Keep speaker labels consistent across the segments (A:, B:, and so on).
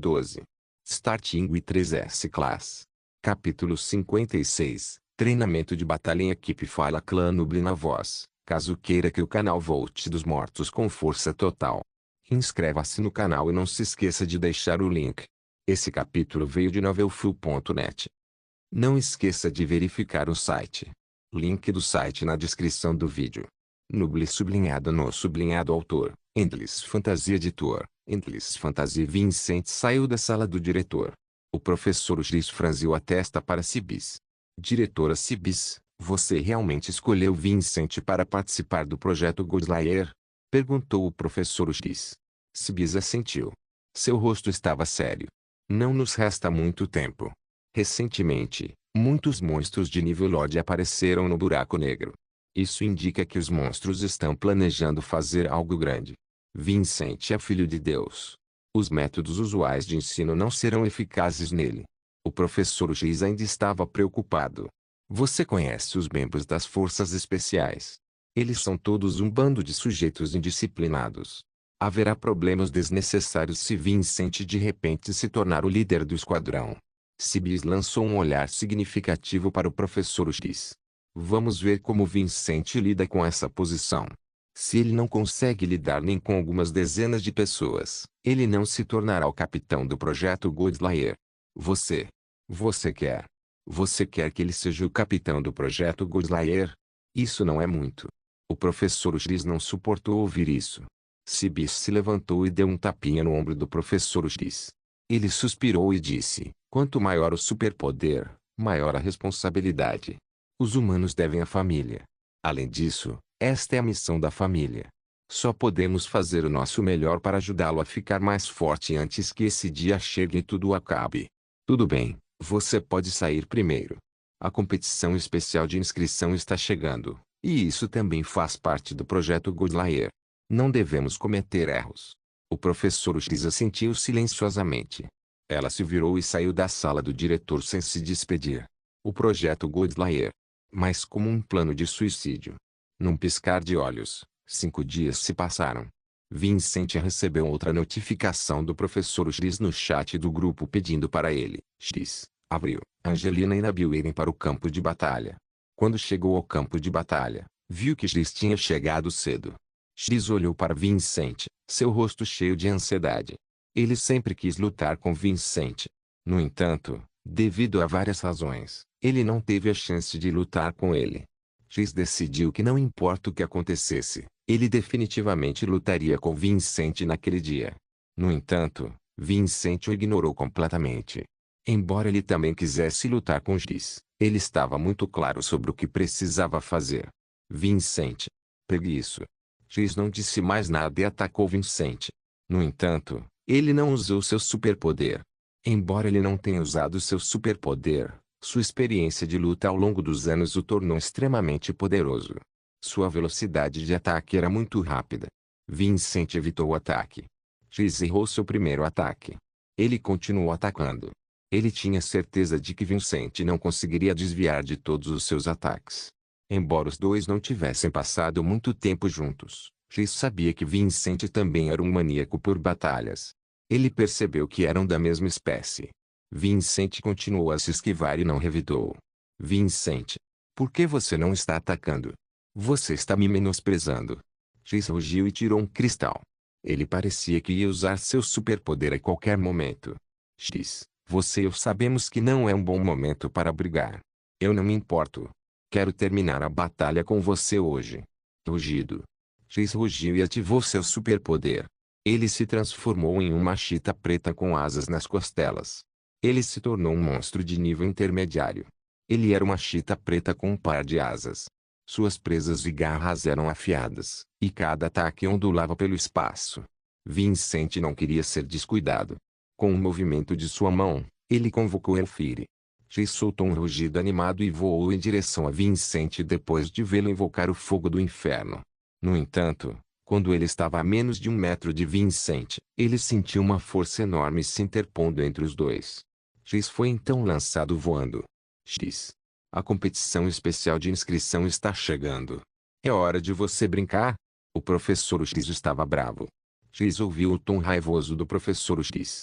A: 12. Starting with 3S Class. Capítulo 56. Treinamento de batalha em equipe. Fala Clã Noob na voz, caso queira que o canal volte dos mortos com força total. Inscreva-se no canal e não se esqueça de deixar o link. Esse capítulo veio de novelfull.net. Não esqueça de verificar o site. Link do site na descrição do vídeo. Noob sublinhado no sublinhado autor, Endless Fantasy Editor, Endless Fantasy. Vincent saiu da sala do diretor. O professor X franziu a testa para Cibis. Diretora Cibis, você realmente escolheu Vincent para participar do projeto Godslayer? Perguntou o professor X. Cibis assentiu. Seu rosto estava sério. Não nos resta muito tempo. Recentemente, muitos monstros de nível Lorde apareceram no buraco negro. Isso indica que os monstros estão planejando fazer algo grande. Vincent é filho de Deus. Os métodos usuais de ensino não serão eficazes nele. O professor X ainda estava preocupado. Você conhece os membros das forças especiais? Eles são todos um bando de sujeitos indisciplinados. Haverá problemas desnecessários se Vincent de repente se tornar o líder do esquadrão. Cibis lançou um olhar significativo para o professor X. Vamos ver como Vincent lida com essa posição. Se ele não consegue lidar nem com algumas dezenas de pessoas, ele não se tornará o capitão do projeto Godslayer. Você quer? Você quer que ele seja o capitão do projeto Godslayer? Isso não é muito. O professor X não suportou ouvir isso. Cibis se levantou e deu um tapinha no ombro do professor X. Ele suspirou e disse: quanto maior o superpoder, maior a responsabilidade. Os humanos devem à família. Além disso, esta é a missão da família. Só podemos fazer o nosso melhor para ajudá-lo a ficar mais forte antes que esse dia chegue e tudo acabe. Tudo bem, você pode sair primeiro. A competição especial de inscrição está chegando, e isso também faz parte do projeto Godslayer. Não devemos cometer erros. O professor X assentiu silenciosamente. Ela se virou e saiu da sala do diretor sem se despedir. O projeto Godslayer. Mas como um plano de suicídio. Num piscar de olhos, 5 dias se passaram. Vincent recebeu outra notificação do professor X no chat do grupo pedindo para ele, X, abriu, Angelina e Nabil irem para o campo de batalha. Quando chegou ao campo de batalha, viu que X tinha chegado cedo. X olhou para Vincent, seu rosto cheio de ansiedade. Ele sempre quis lutar com Vincent. No entanto, devido a várias razões, ele não teve a chance de lutar com ele. X decidiu que não importa o que acontecesse, ele definitivamente lutaria com Vincent naquele dia. No entanto, Vincent o ignorou completamente. Embora ele também quisesse lutar com X, ele estava muito claro sobre o que precisava fazer. Vincent. Pegue isso. X não disse mais nada e atacou Vincent. No entanto, ele não usou seu superpoder. Embora ele não tenha usado seu superpoder, sua experiência de luta ao longo dos anos o tornou extremamente poderoso. Sua velocidade de ataque era muito rápida. Vincent evitou o ataque. X errou seu primeiro ataque. Ele continuou atacando. Ele tinha certeza de que Vincent não conseguiria desviar de todos os seus ataques. Embora os dois não tivessem passado muito tempo juntos, X sabia que Vincent também era um maníaco por batalhas. Ele percebeu que eram da mesma espécie. Vincent continuou a se esquivar e não revidou. Vincent, por que você não está atacando? Você está me menosprezando. X rugiu e tirou um cristal. Ele parecia que ia usar seu superpoder a qualquer momento. X, você e eu sabemos que não é um bom momento para brigar. Eu não me importo. Quero terminar a batalha com você hoje. Rugido. X rugiu e ativou seu superpoder. Ele se transformou em uma chita preta com asas nas costelas. Ele se tornou um monstro de nível intermediário. Ele era uma chita preta com um par de asas. Suas presas e garras eram afiadas, e cada ataque ondulava pelo espaço. Vincent não queria ser descuidado. Com um movimento de sua mão, ele convocou Elfire. X soltou um rugido animado e voou em direção a Vincent depois de vê-lo invocar o fogo do inferno. No entanto, quando ele estava a menos de 1 metro de Vincent, ele sentiu uma força enorme se interpondo entre os dois. X foi então lançado voando. X. A competição especial de inscrição está chegando. É hora de você brincar? O professor X estava bravo. X ouviu o tom raivoso do professor X.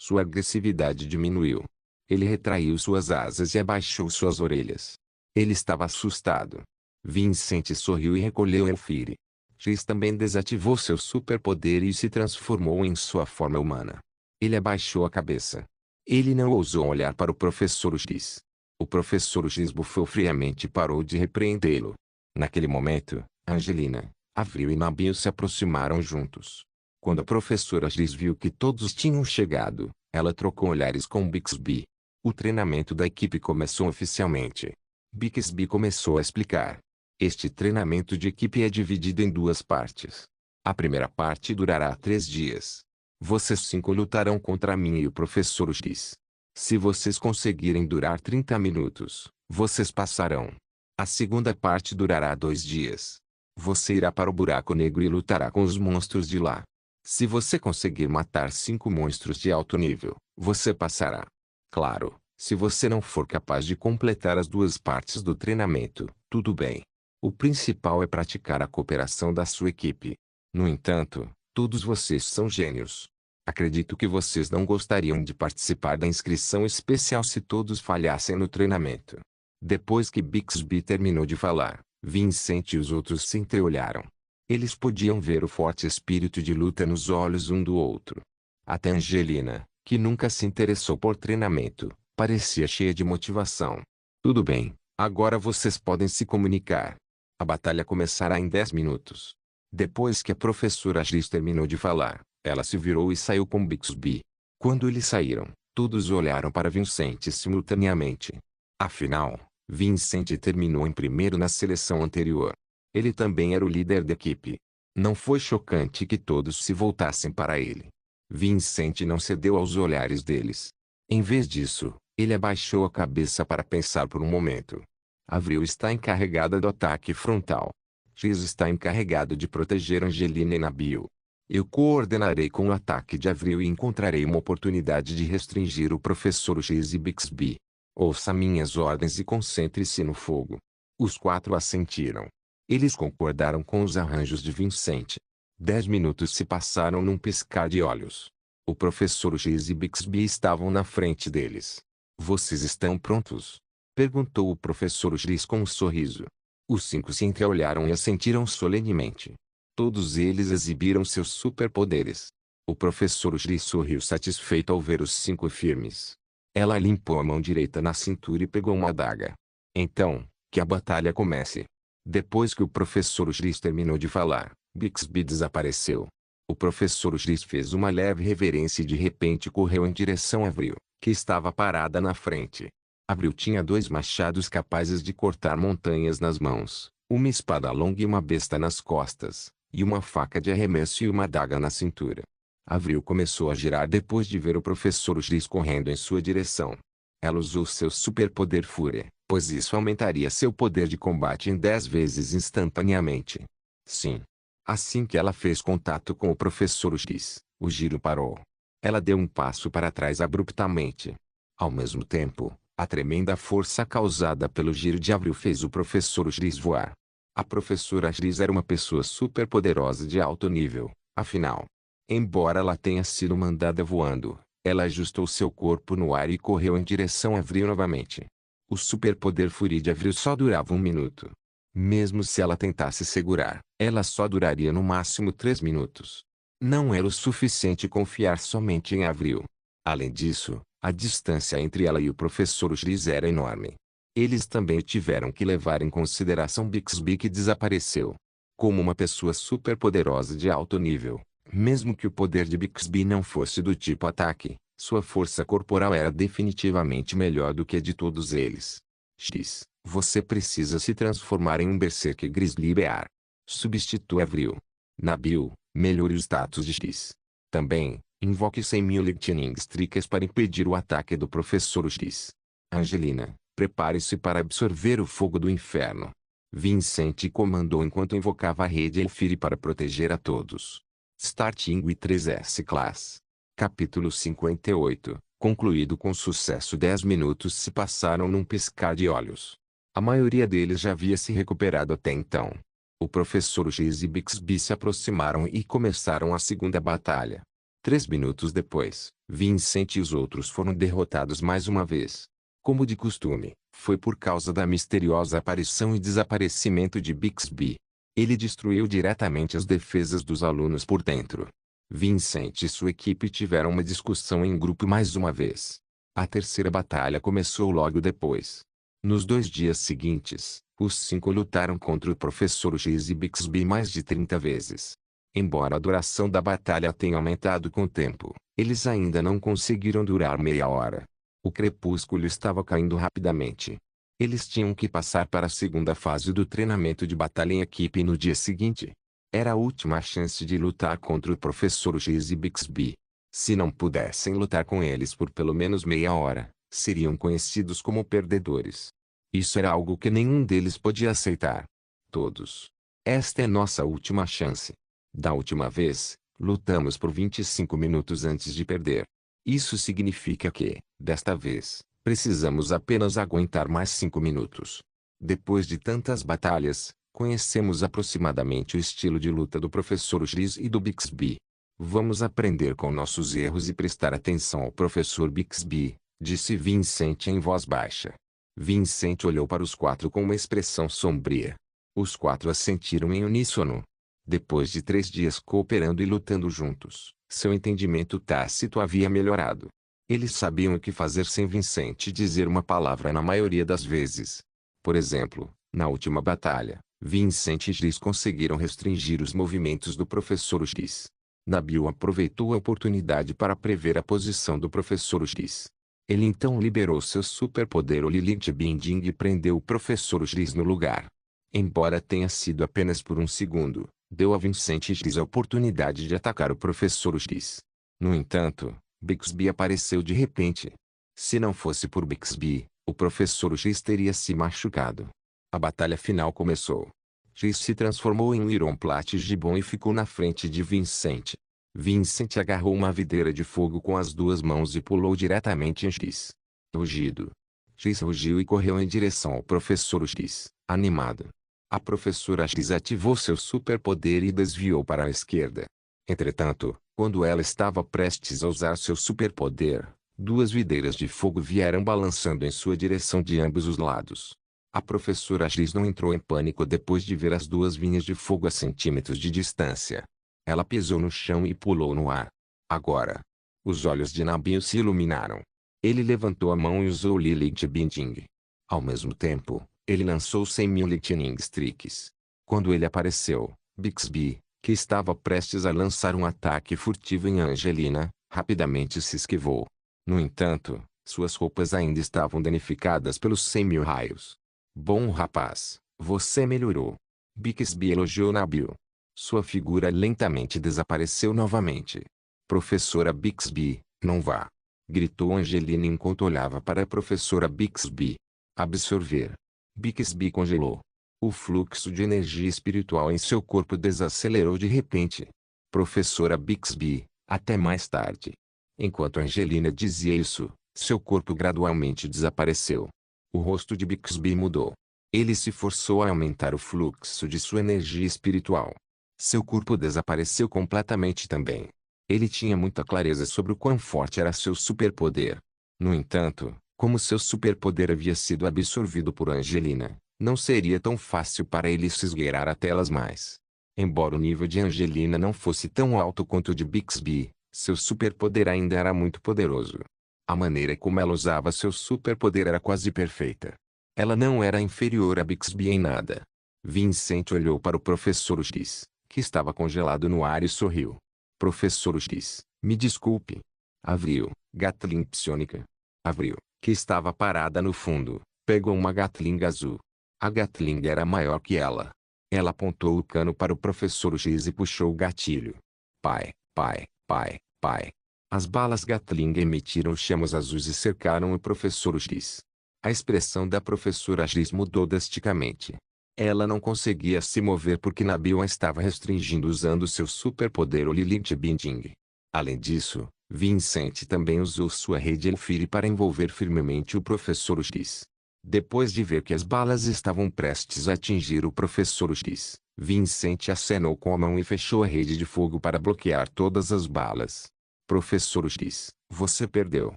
A: Sua agressividade diminuiu. Ele retraiu suas asas e abaixou suas orelhas. Ele estava assustado. Vincent sorriu e recolheu Elfire. X também desativou seu superpoder e se transformou em sua forma humana. Ele abaixou a cabeça. Ele não ousou olhar para o professor X. O professor X bufou friamente e parou de repreendê-lo. Naquele momento, Angelina, Avril e Nabil se aproximaram juntos. Quando a professora X viu que todos tinham chegado, ela trocou olhares com Bixby. O treinamento da equipe começou oficialmente. Bixby começou a explicar. Este treinamento de equipe é dividido em duas partes. A primeira parte durará 3 dias. Vocês 5 lutarão contra mim e o professor X. Se vocês conseguirem durar 30 minutos, vocês passarão. A segunda parte durará 2 dias. Você irá para o buraco negro e lutará com os monstros de lá. Se você conseguir matar 5 monstros de alto nível, você passará. Claro, se você não for capaz de completar as duas partes do treinamento, tudo bem. O principal é praticar a cooperação da sua equipe. No entanto, todos vocês são gênios. Acredito que vocês não gostariam de participar da inscrição especial se todos falhassem no treinamento. Depois que Bixby terminou de falar, Vincent e os outros se entreolharam. Eles podiam ver o forte espírito de luta nos olhos um do outro. Até Angelina, que nunca se interessou por treinamento, parecia cheia de motivação. Tudo bem, agora vocês podem se comunicar. A batalha começará em 10 minutos. Depois que a professora Giz terminou de falar, ela se virou e saiu com Bixby. Quando eles saíram, todos olharam para Vincent simultaneamente. Afinal, Vincent terminou em primeiro na seleção anterior. Ele também era o líder da equipe. Não foi chocante que todos se voltassem para ele. Vincent não cedeu aos olhares deles. Em vez disso, ele abaixou a cabeça para pensar por um momento. Avril está encarregada do ataque frontal. X está encarregado de proteger Angelina e Nabil. Eu coordenarei com o ataque de Avril e encontrarei uma oportunidade de restringir o professor X e Bixby. Ouça minhas ordens e concentre-se no fogo. Os 4 assentiram. Eles concordaram com os arranjos de Vincent. 10 minutos se passaram num piscar de olhos. O professor X e Bixby estavam na frente deles. Vocês estão prontos? Perguntou o professor X com um sorriso. Os 5 se entreolharam e assentiram solenemente. Todos eles exibiram seus superpoderes. O professor X sorriu satisfeito ao ver os 5 firmes. Ela limpou a mão direita na cintura e pegou uma adaga. Então, que a batalha comece. Depois que o professor X terminou de falar, Bixby desapareceu. O professor X fez uma leve reverência e de repente correu em direção a Avril, que estava parada na frente. Avril tinha 2 machados capazes de cortar montanhas nas mãos, uma espada longa e uma besta nas costas, e uma faca de arremesso e uma adaga na cintura. Avril começou a girar depois de ver o professor X correndo em sua direção. Ela usou seu superpoder Fúria, pois isso aumentaria seu poder de combate em 10 vezes instantaneamente. Sim. Assim que ela fez contato com o professor X, o giro parou. Ela deu um passo para trás abruptamente. Ao mesmo tempo, a tremenda força causada pelo giro de Avril fez o professor X voar. A professora X era uma pessoa superpoderosa de alto nível, afinal. Embora ela tenha sido mandada voando, ela ajustou seu corpo no ar e correu em direção a Avril novamente. O superpoder Fúria de Avril só durava 1 minuto. Mesmo se ela tentasse segurar, ela só duraria no máximo 3 minutos. Não era o suficiente confiar somente em Avril. Além disso, a distância entre ela e o professor X era enorme. Eles também tiveram que levar em consideração Bixby que desapareceu. Como uma pessoa superpoderosa de alto nível, mesmo que o poder de Bixby não fosse do tipo ataque, sua força corporal era definitivamente melhor do que a de todos eles. X, você precisa se transformar em um Berserk Grizzly Bear. Substitua Avril. Nabil, melhore o status de X. Também, invoque 100.000 Lightning Strikes para impedir o ataque do professor X. Angelina, prepare-se para absorver o fogo do inferno. Vincent comandou enquanto invocava a rede Elfire para proteger a todos. Starting with 3S Class. Capítulo 58. Concluído com sucesso. 10 minutos se passaram num piscar de olhos. A maioria deles já havia se recuperado até então. O professor X e Bixby se aproximaram e começaram a segunda batalha. 3 minutos depois, Vincent e os outros foram derrotados mais uma vez. Como de costume, foi por causa da misteriosa aparição e desaparecimento de Bixby. Ele destruiu diretamente as defesas dos alunos por dentro. Vincent e sua equipe tiveram uma discussão em grupo mais uma vez. A terceira batalha começou logo depois. Nos 2 dias seguintes, os 5 lutaram contra o Professor X e Bixby mais de 30 vezes. Embora a duração da batalha tenha aumentado com o tempo, eles ainda não conseguiram durar meia hora. O crepúsculo estava caindo rapidamente. Eles tinham que passar para a segunda fase do treinamento de batalha em equipe no dia seguinte. Era a última chance de lutar contra o Professor X e Bixby. Se não pudessem lutar com eles por pelo menos meia hora, seriam conhecidos como perdedores. Isso era algo que nenhum deles podia aceitar. Todos. Esta é nossa última chance. Da última vez, lutamos por 25 minutos antes de perder. Isso significa que, desta vez, precisamos apenas aguentar mais 5 minutos. Depois de tantas batalhas, conhecemos aproximadamente o estilo de luta do Professor X e do Bixby. Vamos aprender com nossos erros e prestar atenção ao Professor Bixby, disse Vincent em voz baixa. Vincent olhou para os 4 com uma expressão sombria. Os 4 assentiram em uníssono. Depois de 3 dias cooperando e lutando juntos, seu entendimento tácito havia melhorado. Eles sabiam o que fazer sem Vincent dizer uma palavra na maioria das vezes. Por exemplo, na última batalha, Vincent e X conseguiram restringir os movimentos do Professor X. Nabil aproveitou a oportunidade para prever a posição do Professor X. Ele então liberou seu superpoder Lilith Binding e prendeu o Professor X no lugar. Embora tenha sido apenas por um segundo, deu a Vincent X a oportunidade de atacar o Professor X. No entanto, Bixby apareceu de repente. Se não fosse por Bixby, o Professor X teria se machucado. A batalha final começou. X se transformou em um Iron Plat Gibbon e ficou na frente de Vincent. Vincent agarrou uma videira de fogo com as 2 mãos e pulou diretamente em X. Rugido. X rugiu e correu em direção ao Professor X, animado. A professora X ativou seu superpoder e desviou para a esquerda. Entretanto, quando ela estava prestes a usar seu superpoder, 2 videiras de fogo vieram balançando em sua direção de ambos os lados. A professora X não entrou em pânico depois de ver as 2 vinhas de fogo a centímetros de distância. Ela pisou no chão e pulou no ar. Agora, os olhos de Nabil se iluminaram. Ele levantou a mão e usou Lilith Binding. Ao mesmo tempo, ele lançou 100.000 Lightning Strikes. Quando ele apareceu, Bixby, que estava prestes a lançar um ataque furtivo em Angelina, rapidamente se esquivou. No entanto, suas roupas ainda estavam danificadas pelos 100.000 raios. Bom rapaz, você melhorou. Bixby elogiou Nabil. Sua figura lentamente desapareceu novamente. Professora Bixby, não vá! Gritou Angelina enquanto olhava para a professora Bixby. Absorver. Bixby congelou. O fluxo de energia espiritual em seu corpo desacelerou de repente. Professora Bixby, até mais tarde. Enquanto Angelina dizia isso, seu corpo gradualmente desapareceu. O rosto de Bixby mudou. Ele se forçou a aumentar o fluxo de sua energia espiritual. Seu corpo desapareceu completamente também. Ele tinha muita clareza sobre o quão forte era seu superpoder. No entanto, como seu superpoder havia sido absorvido por Angelina, não seria tão fácil para ele se esgueirar até elas mais. Embora o nível de Angelina não fosse tão alto quanto o de Bixby, seu superpoder ainda era muito poderoso. A maneira como ela usava seu superpoder era quase perfeita. Ela não era inferior a Bixby em nada. Vincent olhou para o Professor X, que estava congelado no ar e sorriu. Professor X, me desculpe. Avril, Gatling psionica. Avril, que estava parada no fundo, pegou uma Gatling azul. A Gatling era maior que ela. Ela apontou o cano para o Professor X e puxou o gatilho. Pai, pai, pai, pai. As balas Gatling emitiram chamas azuis e cercaram o Professor X. A expressão da professora X mudou drasticamente. Ela não conseguia se mover porque Nabil a estava restringindo usando seu superpoder Lilith Binding. Além disso, Vincent também usou sua rede Elfire para envolver firmemente o Professor X. Depois de ver que as balas estavam prestes a atingir o Professor X, Vincent acenou com a mão e fechou a rede de fogo para bloquear todas as balas. Professor X, você perdeu.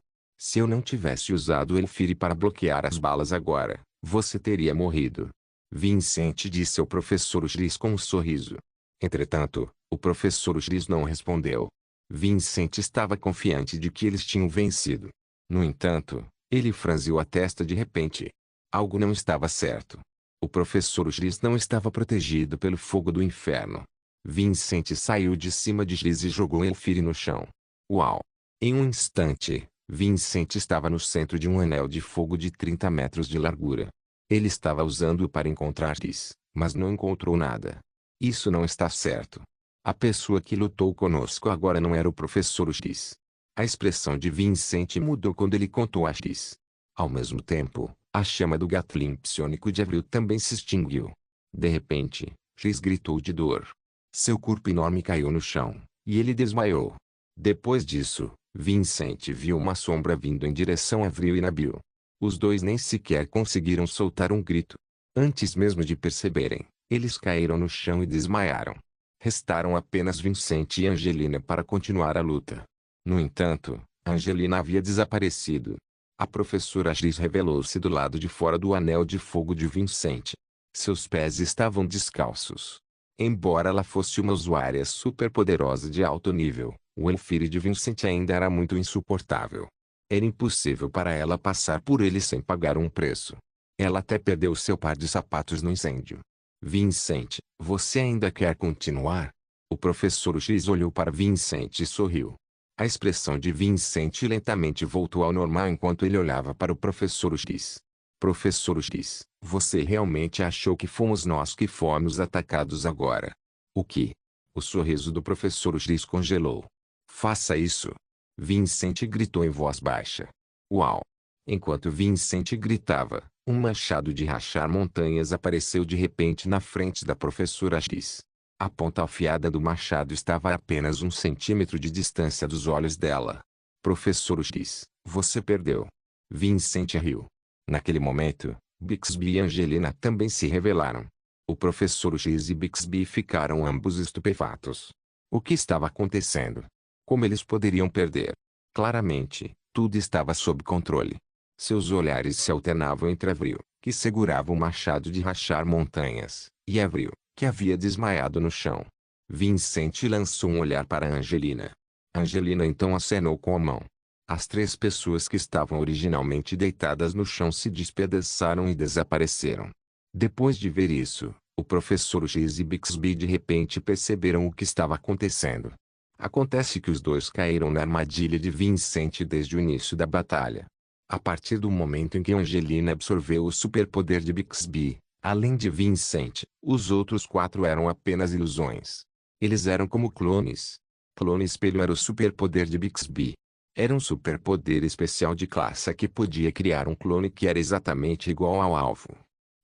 A: Se eu não tivesse usado o Elfire para bloquear as balas agora, você teria morrido. Vincent disse ao professor X com um sorriso. Entretanto, o professor X não respondeu. Vincent estava confiante de que eles tinham vencido. No entanto, ele franziu a testa de repente. Algo não estava certo. O professor X não estava protegido pelo fogo do inferno. Vincent saiu de cima de X e jogou Elfire no chão. Uau! Em um instante, Vincent estava no centro de um anel de fogo de 30 metros de largura. Ele estava usando-o para encontrar X, mas não encontrou nada. Isso não está certo. A pessoa que lutou conosco agora não era o professor X. A expressão de Vincent mudou quando ele contou a X. Ao mesmo tempo, a chama do Gatling psionico de Avril também se extinguiu. De repente, X gritou de dor. Seu corpo enorme caiu no chão, e ele desmaiou. Depois disso, Vincent viu uma sombra vindo em direção a Avril e Nabil. Os dois nem sequer conseguiram soltar um grito. Antes mesmo de perceberem, eles caíram no chão e desmaiaram. Restaram apenas Vincent e Angelina para continuar a luta. No entanto, Angelina havia desaparecido. A professora X revelou-se do lado de fora do anel de fogo de Vincent. Seus pés estavam descalços. Embora ela fosse uma usuária superpoderosa de alto nível, o Elfire de Vincent ainda era muito insuportável. Era impossível para ela passar por ele sem pagar um preço. Ela até perdeu seu par de sapatos no incêndio. Vincent, você ainda quer continuar? O professor X olhou para Vincent e sorriu. A expressão de Vincent lentamente voltou ao normal enquanto ele olhava para o professor X. Professor X, você realmente achou que fomos nós que fomos atacados agora? O que? O sorriso do professor X congelou. Faça isso. Vincent gritou em voz baixa. Uau! Enquanto Vincent gritava, um machado de rachar montanhas apareceu de repente na frente da professora X. A ponta afiada do machado estava a apenas 1 centímetro de distância dos olhos dela. Professor X, você perdeu. Vincent riu. Naquele momento, Bixby e Angelina também se revelaram. O professor X e Bixby ficaram ambos estupefatos. O que estava acontecendo? Como eles poderiam perder? Claramente, tudo estava sob controle. Seus olhares se alternavam entre Avril, que segurava o machado de rachar montanhas, e Avril, que havia desmaiado no chão. Vincent lançou um olhar para Angelina. Angelina então acenou com a mão. As 3 pessoas que estavam originalmente deitadas no chão se despedaçaram e desapareceram. Depois de ver isso, o professor X e Bixby de repente perceberam o que estava acontecendo. Acontece que os dois caíram na armadilha de Vincent desde o início da batalha. A partir do momento em que Angelina absorveu o superpoder de Bixby, além de Vincent, os outros 4 eram apenas ilusões. Eles eram como clones. Clone espelho era o superpoder de Bixby. Era um superpoder especial de classe que podia criar um clone que era exatamente igual ao alvo.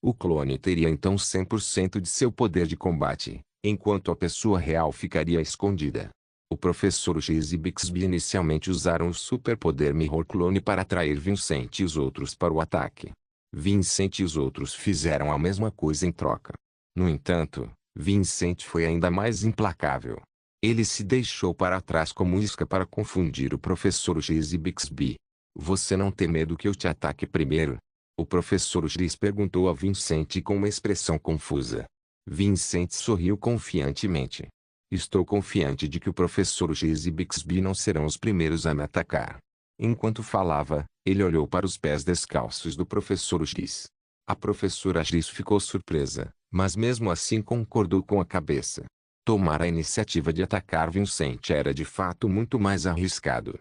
A: O clone teria então 100% de seu poder de combate, enquanto a pessoa real ficaria escondida. O professor X e Bixby inicialmente usaram o superpoder Mirror Clone para atrair Vincent e os outros para o ataque. Vincent e os outros fizeram a mesma coisa em troca. No entanto, Vincent foi ainda mais implacável. Ele se deixou para trás como isca para confundir o professor X e Bixby. Você não tem medo que eu te ataque primeiro? O professor X perguntou a Vincent com uma expressão confusa. Vincent sorriu confiantemente. Estou confiante de que o professor X e Bixby não serão os primeiros a me atacar. Enquanto falava, ele olhou para os pés descalços do professor X. A professora X ficou surpresa, mas mesmo assim concordou com a cabeça. Tomar a iniciativa de atacar Vincent era de fato muito mais arriscado.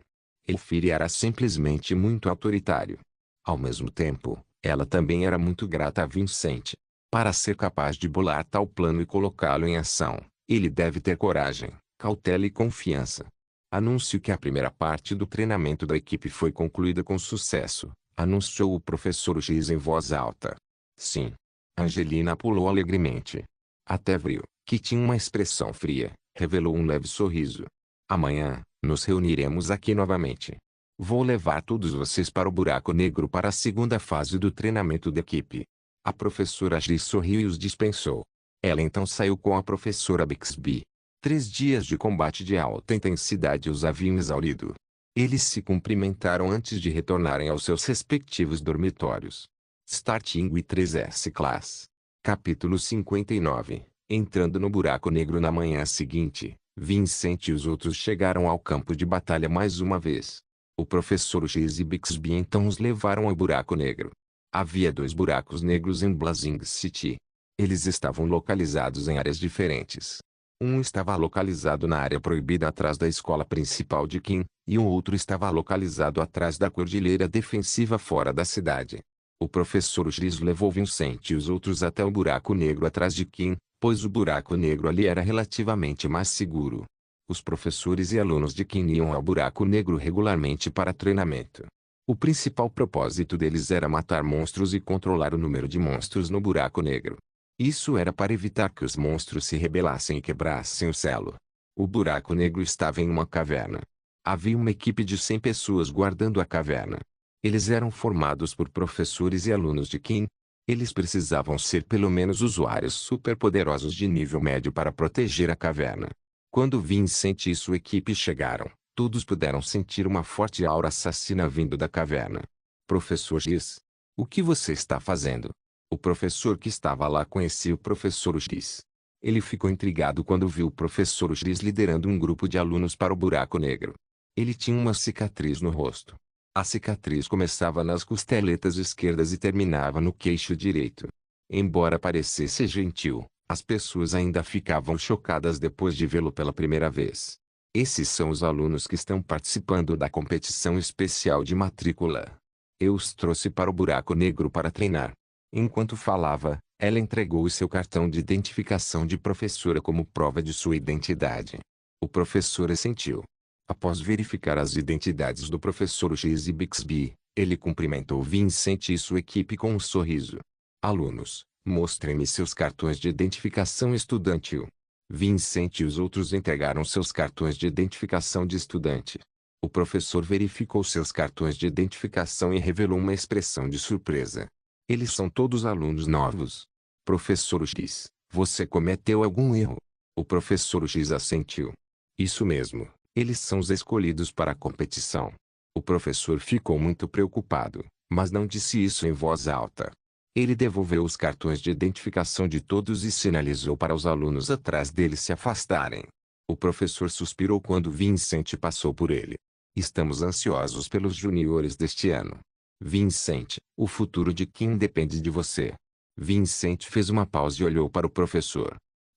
A: Elfire era simplesmente muito autoritário. Ao mesmo tempo, ela também era muito grata a Vincent. Para ser capaz de bolar tal plano e colocá-lo em ação, ele deve ter coragem, cautela e confiança. Anúncio que a primeira parte do treinamento da equipe foi concluída com sucesso, anunciou o professor X em voz alta. Sim. Angelina pulou alegremente. Até Avril, que tinha uma expressão fria, revelou um leve sorriso. Amanhã, nos reuniremos aqui novamente. Vou levar todos vocês para o buraco negro para a segunda fase do treinamento da equipe. A professora X sorriu e os dispensou. Ela então saiu com a professora Bixby. 3 dias de combate de alta intensidade os haviam exaurido. Eles se cumprimentaram antes de retornarem aos seus respectivos dormitórios. Starting with 3S Class. Capítulo 59. Entrando no buraco negro na manhã seguinte, Vincent e os outros chegaram ao campo de batalha mais uma vez. O professor X e Bixby então os levaram ao buraco negro. Havia 2 buracos negros em Blazing City. Eles estavam localizados em áreas diferentes. Um estava localizado na área proibida atrás da escola principal de Kim, e o outro estava localizado atrás da cordilheira defensiva fora da cidade. O professor X levou Vincent e os outros até o buraco negro atrás de Kim, pois o buraco negro ali era relativamente mais seguro. Os professores e alunos de Kim iam ao buraco negro regularmente para treinamento. O principal propósito deles era matar monstros e controlar o número de monstros no buraco negro. Isso era para evitar que os monstros se rebelassem e quebrassem o selo. O buraco negro estava em uma caverna. Havia uma equipe de 100 pessoas guardando a caverna. Eles eram formados por professores e alunos de Kim. Eles precisavam ser pelo menos usuários superpoderosos de nível médio para proteger a caverna. Quando Vincent e sua equipe chegaram, todos puderam sentir uma forte aura assassina vindo da caverna. Professor X, o que você está fazendo? O professor que estava lá conhecia o professor X. Ele ficou intrigado quando viu o professor X liderando um grupo de alunos para o buraco negro. Ele tinha uma cicatriz no rosto. A cicatriz começava nas costeletas esquerdas e terminava no queixo direito. Embora parecesse gentil, as pessoas ainda ficavam chocadas depois de vê-lo pela primeira vez. Esses são os alunos que estão participando da competição especial de matrícula. Eu os trouxe para o buraco negro para treinar. Enquanto falava, ela entregou o seu cartão de identificação de professora como prova de sua identidade. O professor assentiu. Após verificar as identidades do professor X e Bixby, ele cumprimentou Vincent e sua equipe com um sorriso. Alunos, mostrem-me seus cartões de identificação estudantil. Vincent e os outros entregaram seus cartões de identificação de estudante. O professor verificou seus cartões de identificação e revelou uma expressão de surpresa. Eles são todos alunos novos. Professor X, você cometeu algum erro? O professor X assentiu. Isso mesmo, eles são os escolhidos para a competição. O professor ficou muito preocupado, mas não disse isso em voz alta. Ele devolveu os cartões de identificação de todos e sinalizou para os alunos atrás deles se afastarem. O professor suspirou quando Vincent passou por ele. Estamos ansiosos pelos juniores deste ano. Vincent, o futuro de Kim depende de você. Vincent fez uma pausa e olhou para o professor.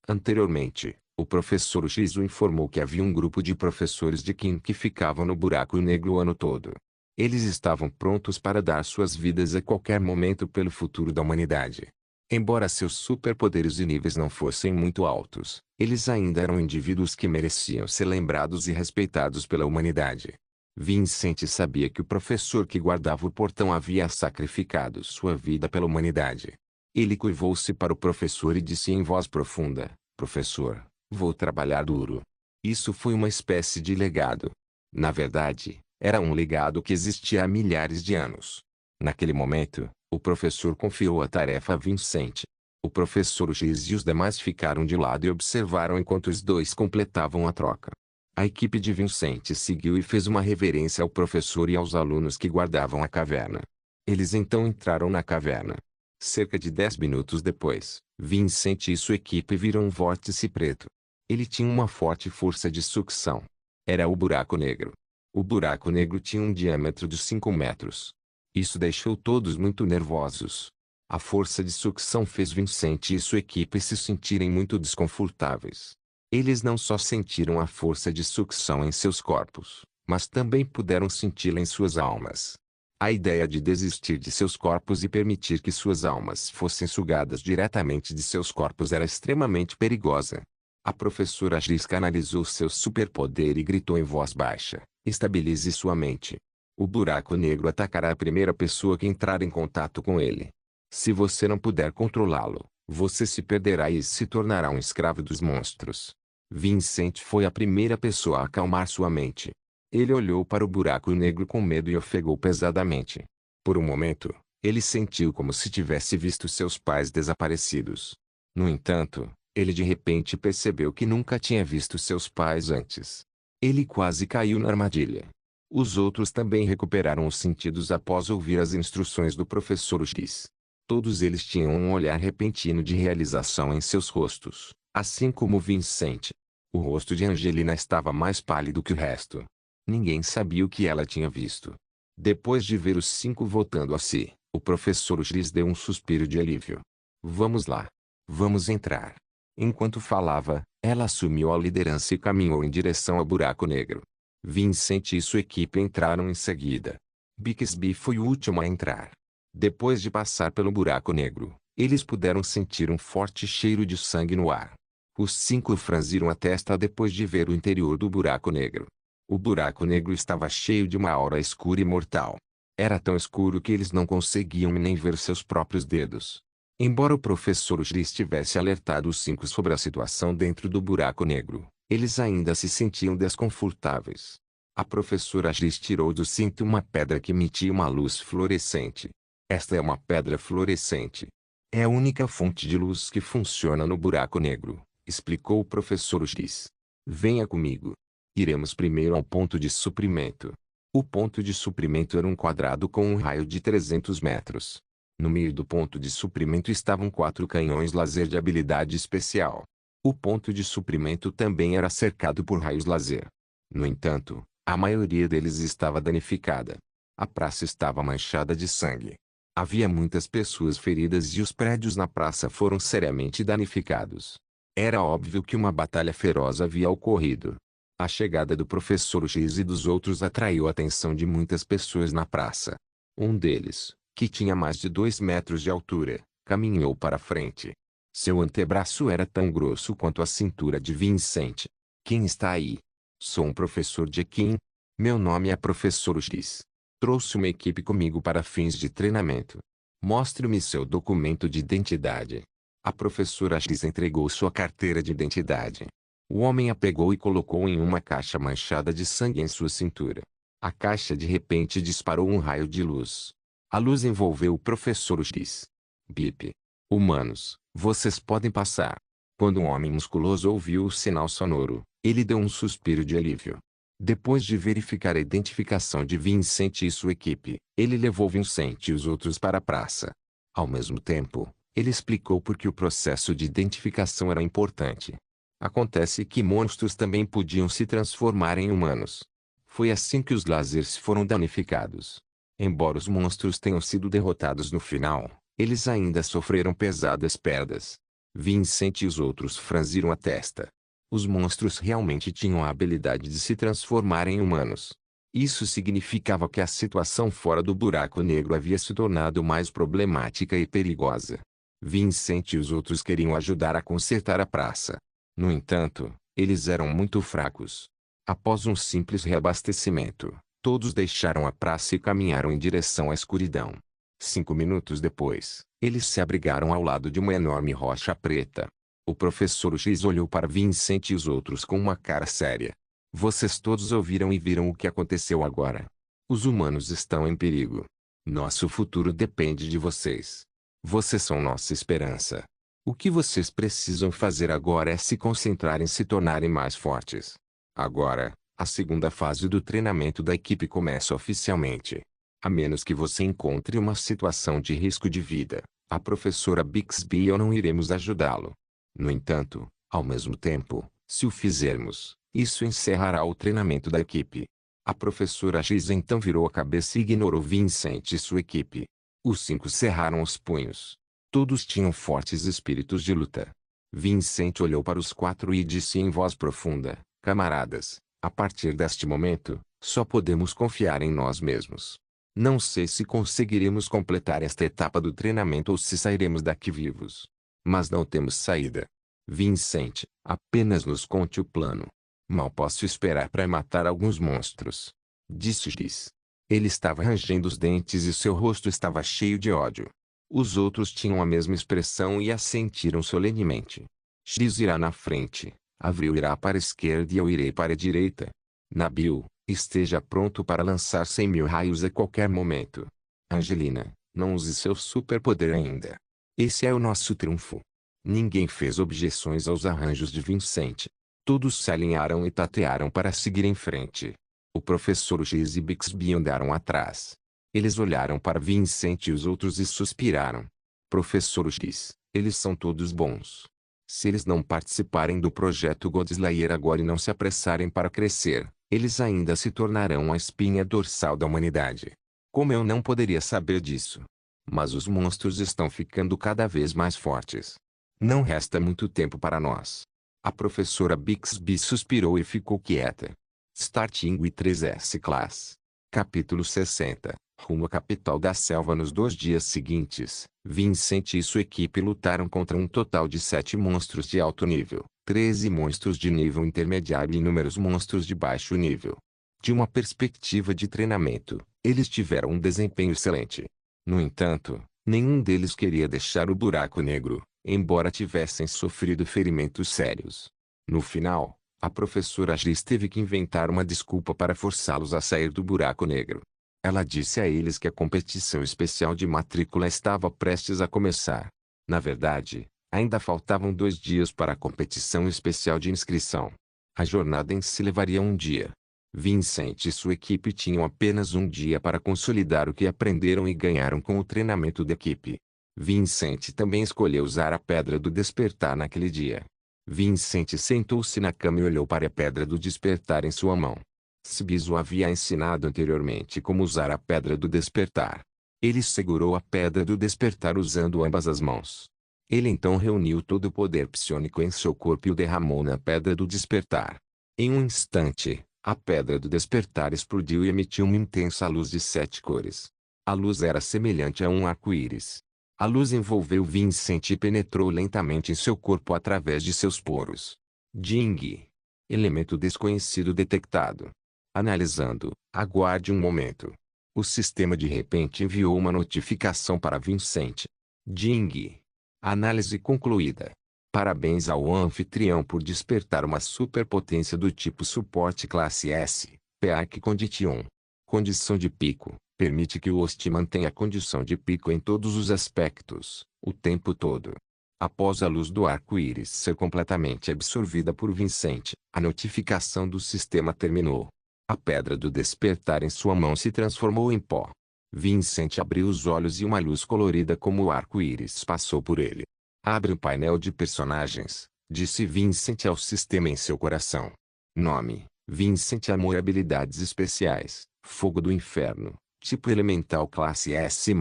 A: Anteriormente, o professor X o informou que havia um grupo de professores de Kim que ficavam no buraco negro o ano todo. Eles estavam prontos para dar suas vidas a qualquer momento pelo futuro da humanidade. Embora seus superpoderes e níveis não fossem muito altos, eles ainda eram indivíduos que mereciam ser lembrados e respeitados pela humanidade. Vincent sabia que o professor que guardava o portão havia sacrificado sua vida pela humanidade. Ele curvou-se para o professor e disse em voz profunda: Professor, vou trabalhar duro. Isso foi uma espécie de legado. Na verdade, era um legado que existia há milhares de anos. Naquele momento, o professor confiou a tarefa a Vincent. O professor X e os demais ficaram de lado e observaram enquanto os dois completavam a troca. A equipe de Vincent seguiu e fez uma reverência ao professor e aos alunos que guardavam a caverna. Eles então entraram na caverna. Cerca de 10 minutos depois, Vincent e sua equipe viram um vórtice preto. Ele tinha uma forte força de sucção. Era o buraco negro. O buraco negro tinha um diâmetro de 5 metros. Isso deixou todos muito nervosos. A força de sucção fez Vincent e sua equipe se sentirem muito desconfortáveis. Eles não só sentiram a força de sucção em seus corpos, mas também puderam senti-la em suas almas. A ideia de desistir de seus corpos e permitir que suas almas fossem sugadas diretamente de seus corpos era extremamente perigosa. A professora X canalizou seu superpoder e gritou em voz baixa: estabilize sua mente. O buraco negro atacará a primeira pessoa que entrar em contato com ele. Se você não puder controlá-lo, você se perderá e se tornará um escravo dos monstros. Vincent foi a primeira pessoa a acalmar sua mente. Ele olhou para o buraco negro com medo e ofegou pesadamente. Por um momento, ele sentiu como se tivesse visto seus pais desaparecidos. No entanto, Ele de repente percebeu que nunca tinha visto seus pais antes. Ele quase caiu na armadilha. Os outros também recuperaram os sentidos após ouvir as instruções do professor X. Todos eles tinham um olhar repentino de realização em seus rostos, assim como Vincent. O rosto de Angelina estava mais pálido que o resto. Ninguém sabia o que ela tinha visto. Depois de ver os 5 voltando a si, o professor X deu um suspiro de alívio. Vamos lá. Vamos entrar. Enquanto falava, ela assumiu a liderança e caminhou em direção ao buraco negro. Vincent e sua equipe entraram em seguida. Bixby foi o último a entrar. Depois de passar pelo buraco negro, eles puderam sentir um forte cheiro de sangue no ar. Os 5 franziram a testa depois de ver o interior do buraco negro. O buraco negro estava cheio de uma aura escura e mortal. Era tão escuro que eles não conseguiam nem ver seus próprios dedos. Embora o professor X tivesse alertado os 5 sobre a situação dentro do buraco negro, eles ainda se sentiam desconfortáveis. A professora X tirou do cinto uma pedra que emitia uma luz fluorescente. Esta é uma pedra fluorescente. É a única fonte de luz que funciona no buraco negro, explicou o professor X. Venha comigo. Iremos primeiro ao ponto de suprimento. O ponto de suprimento era um quadrado com um raio de 300 metros. No meio do ponto de suprimento estavam 4 canhões laser de habilidade especial. O ponto de suprimento também era cercado por raios laser. No entanto, a maioria deles estava danificada. A praça estava manchada de sangue. Havia muitas pessoas feridas e os prédios na praça foram seriamente danificados. Era óbvio que uma batalha feroz havia ocorrido. A chegada do professor X e dos outros atraiu a atenção de muitas pessoas na praça. Um deles, que tinha mais de 2 metros de altura, caminhou para frente. Seu antebraço era tão grosso quanto a cintura de Vincent. Quem está aí? Sou um professor de Kim. Meu nome é professor X. Trouxe uma equipe comigo para fins de treinamento. Mostre-me seu documento de identidade. A professora X entregou sua carteira de identidade. O homem a pegou e colocou em uma caixa manchada de sangue em sua cintura. A caixa de repente disparou um raio de luz. A luz envolveu o professor X. Bip. Humanos, vocês podem passar. Quando um homem musculoso ouviu o sinal sonoro, ele deu um suspiro de alívio. Depois de verificar a identificação de Vincent e sua equipe, ele levou Vincent e os outros para a praça. Ao mesmo tempo, ele explicou por que o processo de identificação era importante. Acontece que monstros também podiam se transformar em humanos. Foi assim que os lasers foram danificados. Embora os monstros tenham sido derrotados no final, eles ainda sofreram pesadas perdas. Vincent e os outros franziram a testa. Os monstros realmente tinham a habilidade de se transformar em humanos. Isso significava que a situação fora do buraco negro havia se tornado mais problemática e perigosa. Vincent e os outros queriam ajudar a consertar a praça. No entanto, eles eram muito fracos. Após um simples reabastecimento, todos deixaram a praça e caminharam em direção à escuridão. 5 minutos depois, eles se abrigaram ao lado de uma enorme rocha preta. O professor X olhou para Vincent e os outros com uma cara séria. Vocês todos ouviram e viram o que aconteceu agora. Os humanos estão em perigo. Nosso futuro depende de vocês. Vocês são nossa esperança. O que vocês precisam fazer agora é se concentrar em se tornarem mais fortes. Agora, a segunda fase do treinamento da equipe começa oficialmente. A menos que você encontre uma situação de risco de vida, a professora Bixby e eu não iremos ajudá-lo. No entanto, ao mesmo tempo, se o fizermos, isso encerrará o treinamento da equipe. A professora X então virou a cabeça e ignorou Vincent e sua equipe. Os 5 cerraram os punhos. Todos tinham fortes espíritos de luta. Vincent olhou para os 4 e disse em voz profunda: camaradas, a partir deste momento, só podemos confiar em nós mesmos. Não sei se conseguiremos completar esta etapa do treinamento ou se sairemos daqui vivos. Mas não temos saída. Vincent, apenas nos conte o plano. Mal posso esperar para matar alguns monstros. Disse X. Ele estava rangendo os dentes e seu rosto estava cheio de ódio. Os outros tinham a mesma expressão e assentiram solenemente. X irá na frente, Avril irá para a esquerda e eu irei para a direita. Nabil, esteja pronto para lançar 100.000 raios a qualquer momento. Angelina, não use seu superpoder ainda. Esse é o nosso triunfo. Ninguém fez objeções aos arranjos de Vincent. Todos se alinharam e tatearam para seguir em frente. O professor X e Bixby andaram atrás. Eles olharam para Vincent e os outros e suspiraram. Professor X, eles são todos bons. Se eles não participarem do projeto Godslayer agora e não se apressarem para crescer, eles ainda se tornarão a espinha dorsal da humanidade. Como eu não poderia saber disso? Mas os monstros estão ficando cada vez mais fortes. Não resta muito tempo para nós. A professora Bixby suspirou e ficou quieta. Starting with 3S Class. Capítulo 60. Rumo à capital da selva. Nos 2 dias seguintes, Vincent e sua equipe lutaram contra um total de 7 monstros de alto nível, 13 monstros de nível intermediário e inúmeros monstros de baixo nível. De uma perspectiva de treinamento, eles tiveram um desempenho excelente. No entanto, nenhum deles queria deixar o buraco negro, embora tivessem sofrido ferimentos sérios. No final, a professora X teve que inventar uma desculpa para forçá-los a sair do buraco negro. Ela disse a eles que a competição especial de matrícula estava prestes a começar. Na verdade, ainda faltavam 2 dias para a competição especial de inscrição. A jornada em si levaria 1 dia. Vincent e sua equipe tinham apenas 1 dia para consolidar o que aprenderam e ganharam com o treinamento da equipe. Vincent também escolheu usar a Pedra do Despertar naquele dia. Vincent sentou-se na cama e olhou para a Pedra do Despertar em sua mão. Sibis o havia ensinado anteriormente como usar a Pedra do Despertar. Ele segurou a Pedra do Despertar usando ambas as mãos. Ele então reuniu todo o poder psiônico em seu corpo e o derramou na Pedra do Despertar. Em um instante, a Pedra do Despertar explodiu e emitiu uma intensa luz de 7 cores. A luz era semelhante a um arco-íris. A luz envolveu Vincent e penetrou lentamente em seu corpo através de seus poros. Ding! Elemento desconhecido detectado. Analisando, aguarde um momento. O sistema de repente enviou uma notificação para Vincent. Ding! Análise concluída. Parabéns ao anfitrião por despertar uma superpotência do tipo suporte classe S, Peak Condition. Condição de pico. Permite que o host mantenha a condição de pico em todos os aspectos, o tempo todo. Após a luz do arco-íris ser completamente absorvida por Vincent, a notificação do sistema terminou. A Pedra do Despertar em sua mão se transformou em pó. Vincent abriu os olhos e uma luz colorida como o arco-íris passou por ele. Abre o painel de personagens, disse Vincent ao sistema em seu coração. Nome: Vincent Amor. Habilidades especiais: Fogo do Inferno. Tipo elemental classe S+.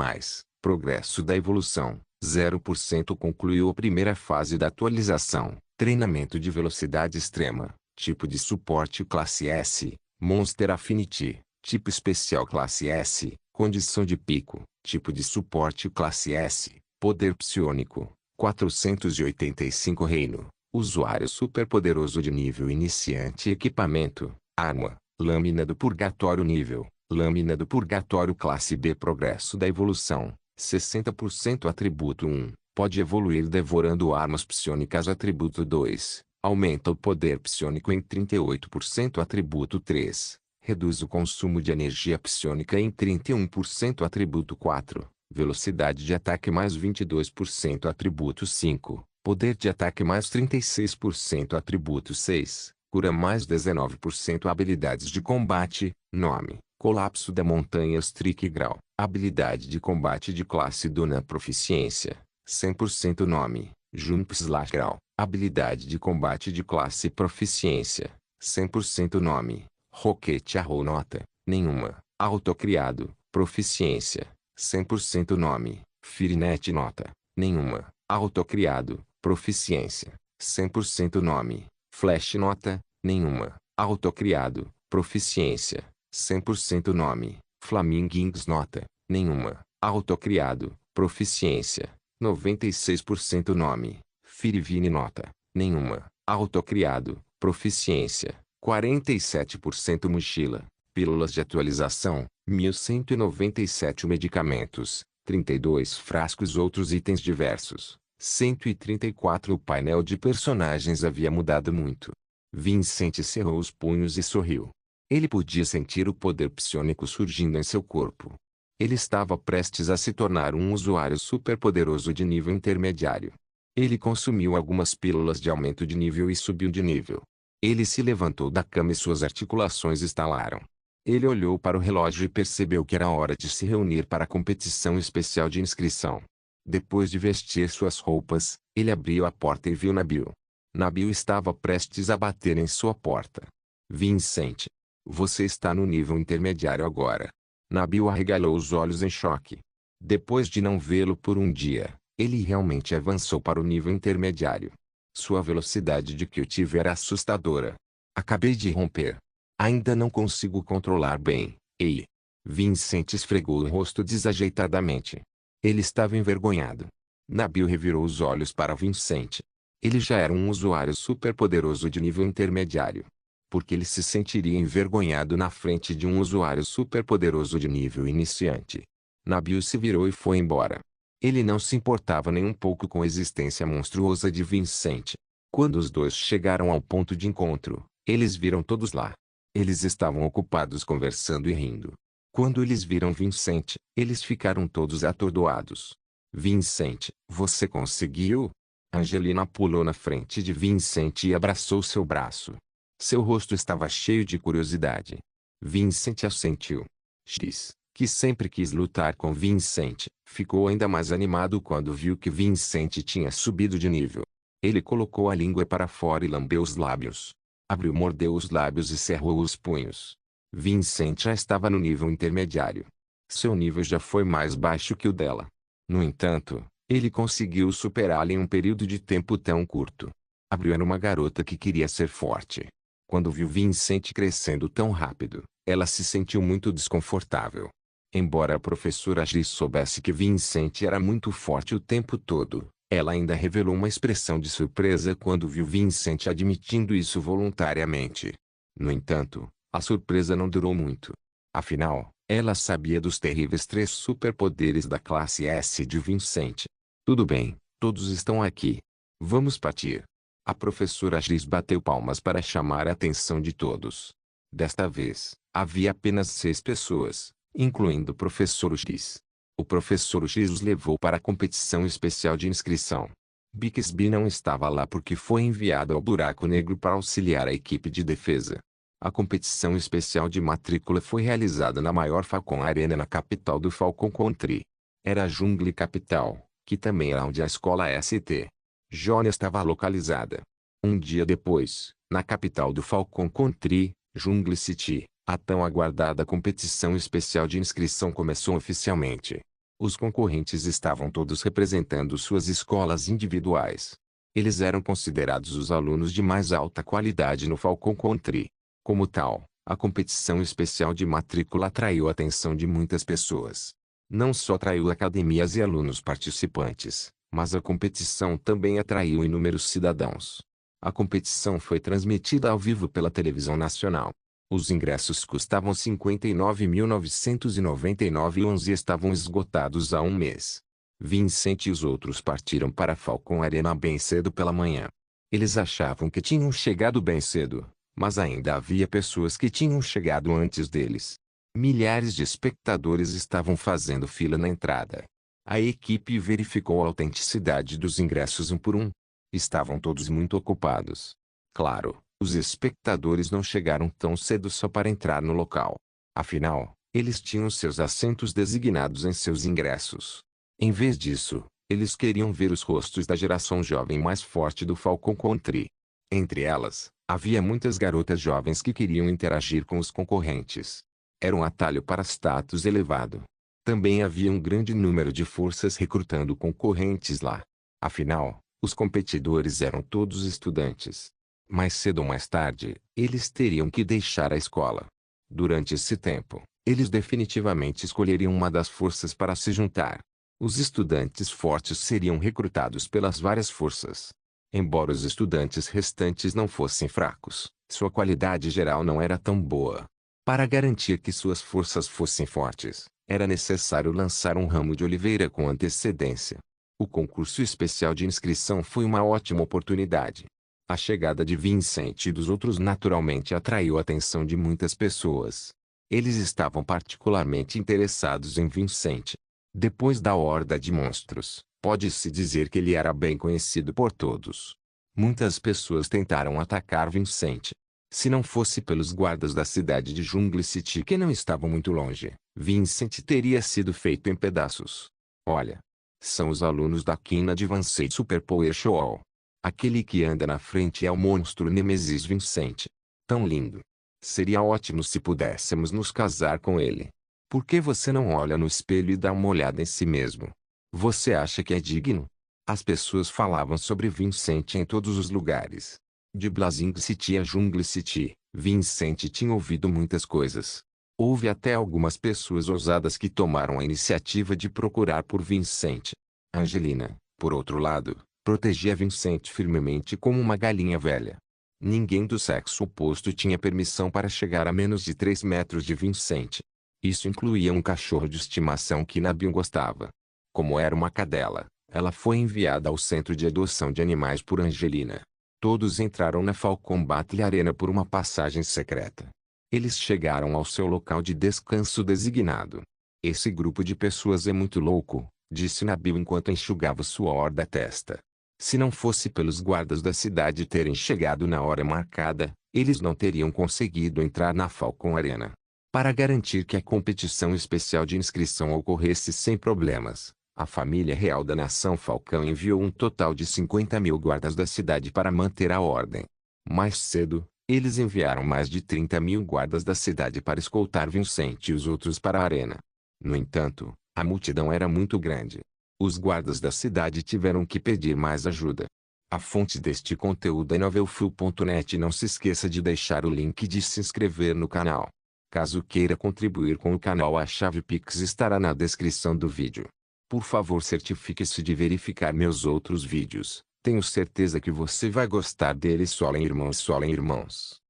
A: Progresso da evolução, 0%. Concluiu a primeira fase da atualização. Treinamento de velocidade extrema. Tipo de suporte classe S. Monster Affinity. Tipo especial classe S. Condição de pico. Tipo de suporte classe S. Poder psiônico. 485. Reino. Usuário superpoderoso de nível iniciante. Equipamento: arma, lâmina do purgatório. Nível: lâmina do purgatório classe B. Progresso da evolução, 60%. Atributo 1, pode evoluir devorando armas psiônicas. Atributo 2, aumenta o poder psiônico em 38%. Atributo 3, reduz o consumo de energia psiônica em 31%. Atributo 4, velocidade de ataque mais 22%. Atributo 5, poder de ataque mais 36%. Atributo 6, cura mais 19%. Habilidades de combate: nome: Colapso da Montanha. Streak Grau. Habilidade de combate de classe Duna. Proficiência: 100%. Nome: Jump/Grau. Habilidade de combate de classe Proficiência: 100%. Nome: Rocket Arrow. Nota: nenhuma. Autocriado. Proficiência: 100%. Nome: Firenet. Nota: nenhuma. Autocriado. Proficiência: 100%. Nome: Flash. Nota: nenhuma. Autocriado. Proficiência: 100%. Nome: Flamingings. Nota: nenhuma. Autocriado. Proficiência: 96%. Nome: Firivine. Nota: nenhuma. Autocriado. Proficiência: 47%. Mochila: pílulas de atualização, 1197. Medicamentos: 32 frascos. Outros itens diversos: 134. O painel de personagens havia mudado muito. Vincent cerrou os punhos e sorriu. Ele podia sentir o poder psiônico surgindo em seu corpo. Ele estava prestes a se tornar um usuário superpoderoso de nível intermediário. Ele consumiu algumas pílulas de aumento de nível e subiu de nível. Ele se levantou da cama e suas articulações estalaram. Ele olhou para o relógio e percebeu que era hora de se reunir para a competição especial de inscrição. Depois de vestir suas roupas, ele abriu a porta e viu Nabil. Nabil estava prestes a bater em sua porta. Vincent, você está no nível intermediário agora. Nabil arregalou os olhos em choque. Depois de não vê-lo por um dia, ele realmente avançou para o nível intermediário. Sua velocidade de cultivo era assustadora. Acabei de romper. Ainda não consigo controlar bem. Ei! Vincent esfregou o rosto desajeitadamente. Ele estava envergonhado. Nabil revirou os olhos para Vincent. Ele já era um usuário superpoderoso de nível intermediário. Por que ele se sentiria envergonhado na frente de um usuário superpoderoso de nível iniciante? Nabil se virou e foi embora. Ele não se importava nem um pouco com a existência monstruosa de Vincent. Quando os dois chegaram ao ponto de encontro, eles viram todos lá. Eles estavam ocupados conversando e rindo. Quando eles viram Vincent, eles ficaram todos atordoados. Vincent, você conseguiu? Angelina pulou na frente de Vincent e abraçou seu braço. Seu rosto estava cheio de curiosidade. Vincent assentiu. X, que sempre quis lutar com Vincent, ficou ainda mais animado quando viu que Vincent tinha subido de nível. Ele colocou a língua para fora e lambeu os lábios. Abriu, mordeu os lábios e cerrou os punhos. Vincent já estava no nível intermediário. Seu nível já foi mais baixo que o dela. No entanto, ele conseguiu superá-la em um período de tempo tão curto. Abriu era uma garota que queria ser forte. Quando viu Vincent crescendo tão rápido, ela se sentiu muito desconfortável. Embora a professora G soubesse que Vincent era muito forte o tempo todo, ela ainda revelou uma expressão de surpresa quando viu Vincent admitindo isso voluntariamente. No entanto, a surpresa não durou muito. Afinal, ela sabia dos terríveis 3 superpoderes da classe S de Vincent. Tudo bem, todos estão aqui. Vamos partir. A professora Giz bateu palmas para chamar a atenção de todos. Desta vez, havia apenas 6 pessoas, incluindo o professor Giz. O professor Giz os levou para a competição especial de inscrição. Bixby não estava lá porque foi enviado ao buraco negro para auxiliar a equipe de defesa. A competição especial de matrícula foi realizada na maior Falcon Arena na capital do Falcon Country. Era a Jungle Capital, que também era onde a escola St. John estava localizada. Um dia depois, na capital do Falcon Country, Jungle City, a tão aguardada competição especial de inscrição começou oficialmente. Os concorrentes estavam todos representando suas escolas individuais. Eles eram considerados os alunos de mais alta qualidade no Falcon Country. Como tal, a competição especial de matrícula atraiu a atenção de muitas pessoas. Não só atraiu academias e alunos participantes, mas a competição também atraiu inúmeros cidadãos. A competição foi transmitida ao vivo pela televisão nacional. Os ingressos custavam R$ 59.999 e estavam esgotados há um mês. Vincent e os outros partiram para a Falcon Arena bem cedo pela manhã. Eles achavam que tinham chegado bem cedo, mas ainda havia pessoas que tinham chegado antes deles. Milhares de espectadores estavam fazendo fila na entrada. A equipe verificou a autenticidade dos ingressos um por um. Estavam todos muito ocupados. Claro, os espectadores não chegaram tão cedo só para entrar no local. Afinal, eles tinham seus assentos designados em seus ingressos. Em vez disso, eles queriam ver os rostos da geração jovem mais forte do Falcon Country. Entre elas, havia muitas garotas jovens que queriam interagir com os concorrentes. Era um atalho para status elevado. Também havia um grande número de forças recrutando concorrentes lá. Afinal, os competidores eram todos estudantes. Mais cedo ou mais tarde, eles teriam que deixar a escola. Durante esse tempo, eles definitivamente escolheriam uma das forças para se juntar. Os estudantes fortes seriam recrutados pelas várias forças. Embora os estudantes restantes não fossem fracos, sua qualidade geral não era tão boa. Para garantir que suas forças fossem fortes, era necessário lançar um ramo de oliveira com antecedência. O concurso especial de inscrição foi uma ótima oportunidade. A chegada de Vincent e dos outros naturalmente atraiu a atenção de muitas pessoas. Eles estavam particularmente interessados em Vincent. Depois da horda de monstros, Pode-se dizer que ele era bem conhecido por todos. Muitas pessoas tentaram atacar Vincent. Se não fosse pelos guardas da cidade de Jungle City que não estavam muito longe, Vincent teria sido feito em pedaços. Olha. São os alunos da Queen Advanced Super Power Show. Aquele que anda na frente é o monstro Nemesis Vincent. Tão lindo. Seria ótimo se pudéssemos nos casar com ele. Por que você não olha no espelho e dá uma olhada em si mesmo? Você acha que é digno? As pessoas falavam sobre Vincent em todos os lugares. De Blazing City a Jungle City, Vincent tinha ouvido muitas coisas. Houve até algumas pessoas ousadas que tomaram a iniciativa de procurar por Vincent. Angelina, por outro lado, protegia Vincent firmemente como uma galinha velha. Ninguém do sexo oposto tinha permissão para chegar a menos de 3 metros de Vincent. Isso incluía um cachorro de estimação que Nabil gostava. Como era uma cadela, ela foi enviada ao centro de adoção de animais por Angelina. Todos entraram na Falcon Battle Arena por uma passagem secreta. Eles chegaram ao seu local de descanso designado. Esse grupo de pessoas é muito louco, disse Nabil enquanto enxugava suor da testa. Se não fosse pelos guardas da cidade terem chegado na hora marcada, eles não teriam conseguido entrar na Falcon Arena. Para garantir que a competição especial de inscrição ocorresse sem problemas, a família real da nação Falcão enviou um total de 50.000 guardas da cidade para manter a ordem. Mais cedo, eles enviaram mais de 30.000 guardas da cidade para escoltar Vincent e os outros para a arena. No entanto, a multidão era muito grande. Os guardas da cidade tiveram que pedir mais ajuda. A fonte deste conteúdo é novelfull.net. Não se esqueça de deixar o link e de se inscrever no canal. Caso queira contribuir com o canal, a chave Pix estará na descrição do vídeo. Por favor, certifique-se de verificar meus outros vídeos. Tenho certeza que você vai gostar deles. Solem irmãos, solem irmãos.